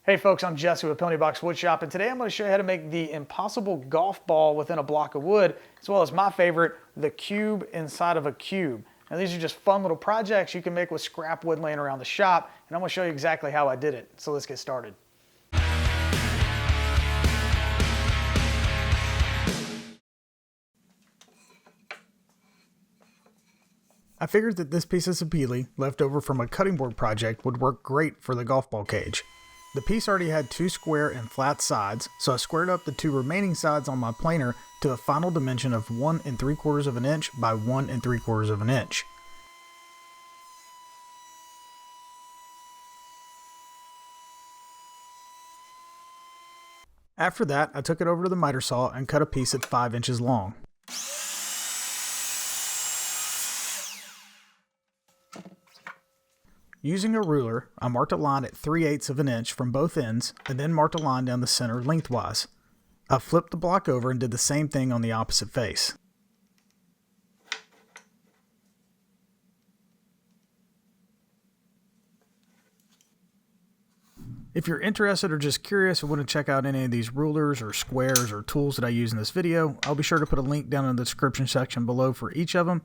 Hey folks, I'm Jesse with Ponybox Woodshop, and today I'm going to show you how to make the impossible golf ball within a block of wood, as well as my favorite, the cube inside of a cube. Now these are just fun little projects you can make with scrap wood laying around the shop, and I'm going to show you exactly how I did it. So let's get started. I figured that this piece of sapele, left over from a cutting board project, would work great for the golf ball cage. The piece already had two square and flat sides, so I squared up the two remaining sides on my planer to a final dimension of 1 3/4 of an inch by 1 3/4 of an inch. After that, I took it over to the miter saw and cut a piece at 5 inches long. Using a ruler, I marked a line at 3/8 of an inch from both ends and then marked a line down the center lengthwise. I flipped the block over and did the same thing on the opposite face. If you're interested or just curious or want to check out any of these rulers or squares or tools that I use in this video, I'll be sure to put a link down in the description section below for each of them.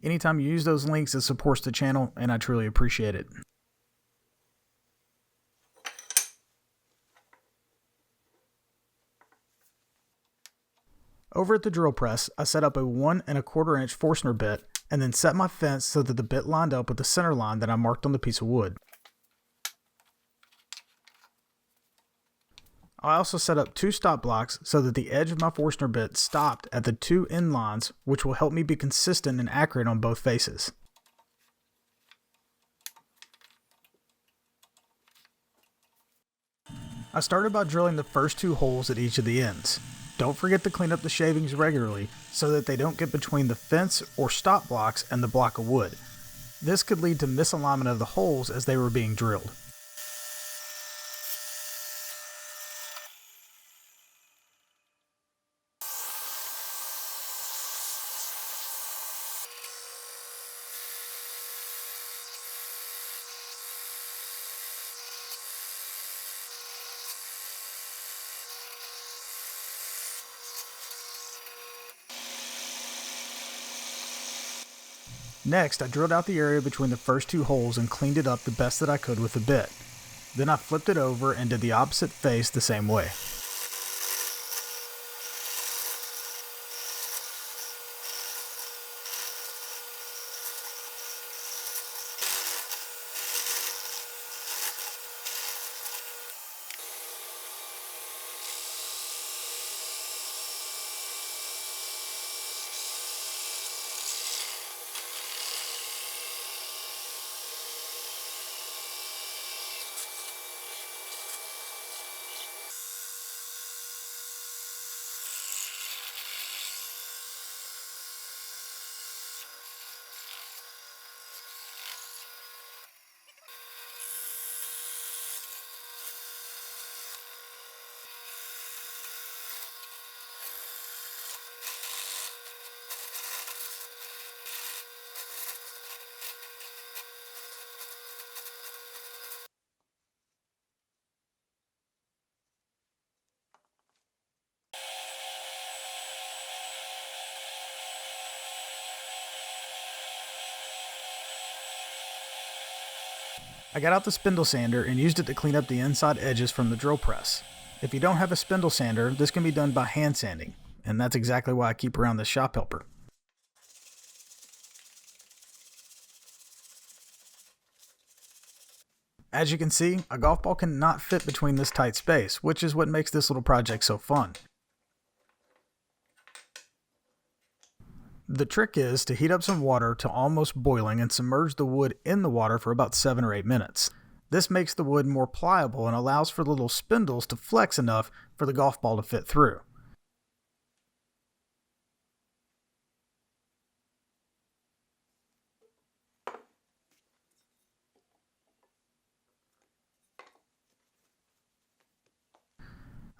Anytime you use those links, it supports the channel and I truly appreciate it. Over at the drill press, I set up a 1 1/4 inch Forstner bit and then set my fence so that the bit lined up with the center line that I marked on the piece of wood. I also set up 2 stop blocks so that the edge of my Forstner bit stopped at the 2 end lines, which will help me be consistent and accurate on both faces. I started by drilling the first 2 holes at each of the ends. Don't forget to clean up the shavings regularly so that they don't get between the fence or stop blocks and the block of wood. This could lead to misalignment of the holes as they were being drilled. Next, I drilled out the area between the first 2 holes and cleaned it up the best that I could with the bit. Then I flipped it over and did the opposite face the same way. I got out the spindle sander and used it to clean up the inside edges from the drill press. If you don't have a spindle sander, this can be done by hand sanding, and that's exactly why I keep around this shop helper. As you can see, a golf ball cannot fit between this tight space, which is what makes this little project so fun. The trick is to heat up some water to almost boiling and submerge the wood in the water for about 7 or 8 minutes. This makes the wood more pliable and allows for the little spindles to flex enough for the golf ball to fit through.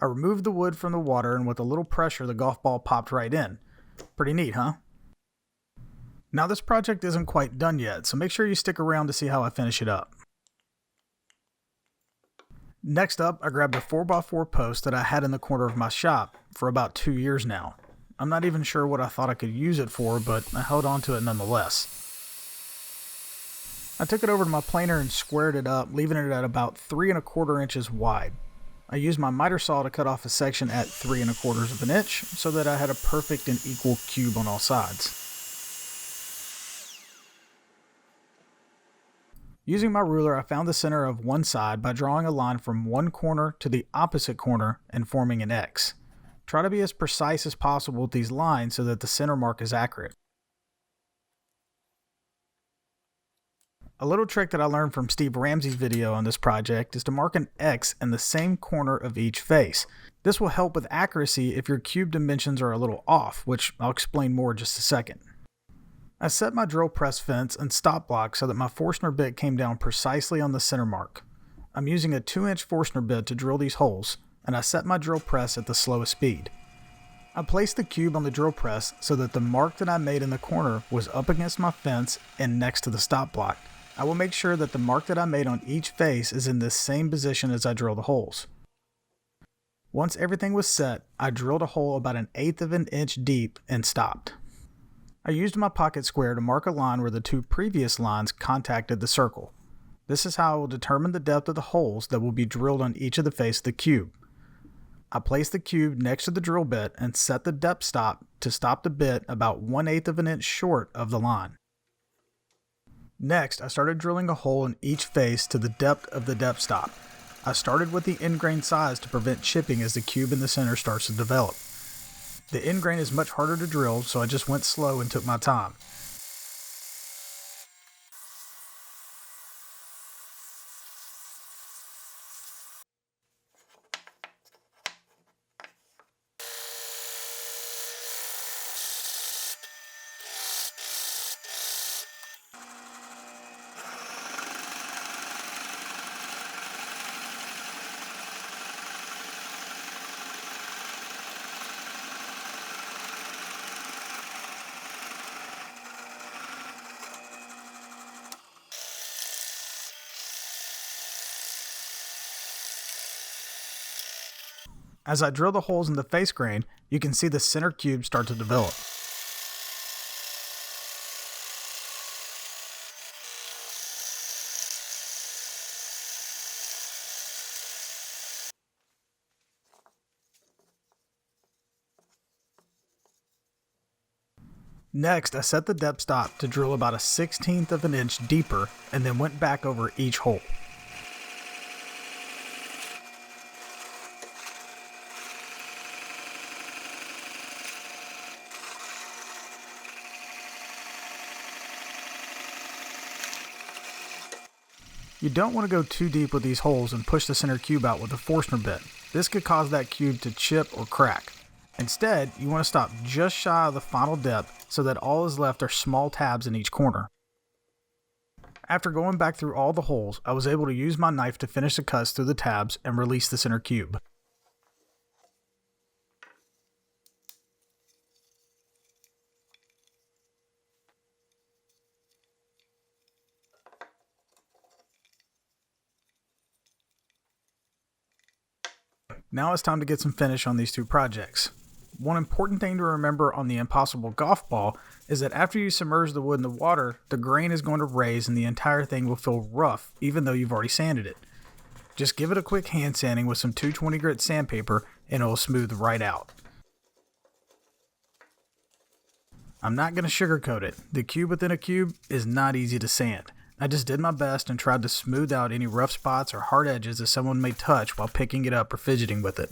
I removed the wood from the water and with a little pressure the golf ball popped right in. Pretty neat, huh? Now this project isn't quite done yet, so make sure you stick around to see how I finish it up. Next up, I grabbed a 4x4 post that I had in the corner of my shop for about 2 years now. I'm not even sure what I thought I could use it for, but I held on to it nonetheless. I took it over to my planer and squared it up, leaving it at about 3¼ inches wide. I used my miter saw to cut off a section at 3¼ of an inch so that I had a perfect and equal cube on all sides. Using my ruler, I found the center of one side by drawing a line from one corner to the opposite corner and forming an X. Try to be as precise as possible with these lines so that the center mark is accurate. A little trick that I learned from Steve Ramsey's video on this project is to mark an X in the same corner of each face. This will help with accuracy if your cube dimensions are a little off, which I'll explain more in just a second. I set my drill press fence and stop block so that my Forstner bit came down precisely on the center mark. I'm using a 2-inch Forstner bit to drill these holes, and I set my drill press at the slowest speed. I placed the cube on the drill press so that the mark that I made in the corner was up against my fence and next to the stop block. I will make sure that the mark that I made on each face is in the same position as I drill the holes. Once everything was set, I drilled a hole about 1/8 of an inch deep and stopped. I used my pocket square to mark a line where the two previous lines contacted the circle. This is how I will determine the depth of the holes that will be drilled on each of the face of the cube. I placed the cube next to the drill bit and set the depth stop to stop the bit about 1/8 of an inch short of the line. Next, I started drilling a hole in each face to the depth of the depth stop. I started with the end grain size to prevent chipping as the cube in the center starts to develop. The end grain is much harder to drill, so I just went slow and took my time. As I drill the holes in the face grain, you can see the center cube start to develop. Next, I set the depth stop to drill about 1/16 of an inch deeper and then went back over each hole. You don't want to go too deep with these holes and push the center cube out with a Forstner bit. This could cause that cube to chip or crack. Instead, you want to stop just shy of the final depth so that all is left are small tabs in each corner. After going back through all the holes, I was able to use my knife to finish the cuts through the tabs and release the center cube. Now it's time to get some finish on these two projects. One important thing to remember on the Impossible golf ball is that after you submerge the wood in the water, the grain is going to raise and the entire thing will feel rough even though you've already sanded it. Just give it a quick hand sanding with some 220 grit sandpaper and it will smooth right out. I'm not going to sugarcoat it. The cube within a cube is not easy to sand. I just did my best and tried to smooth out any rough spots or hard edges that someone may touch while picking it up or fidgeting with it.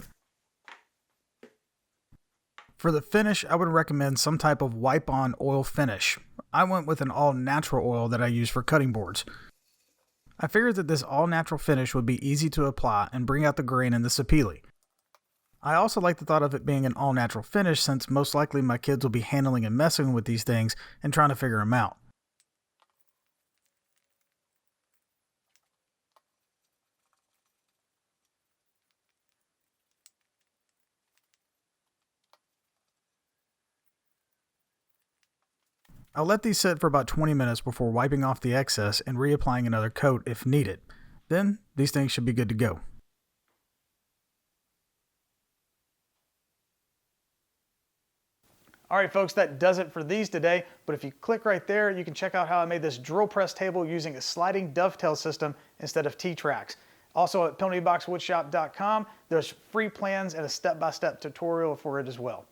For the finish, I would recommend some type of wipe-on oil finish. I went with an all-natural oil that I use for cutting boards. I figured that this all-natural finish would be easy to apply and bring out the grain in the sapele. I also like the thought of it being an all-natural finish since most likely my kids will be handling and messing with these things and trying to figure them out. I'll let these sit for about 20 minutes before wiping off the excess and reapplying another coat if needed. Then, these things should be good to go. All right, folks, that does it for these today. But if you click right there, you can check out how I made this drill press table using a sliding dovetail system instead of T-tracks. Also at penaltyboxwoodshop.com, there's free plans and a step-by-step tutorial for it as well.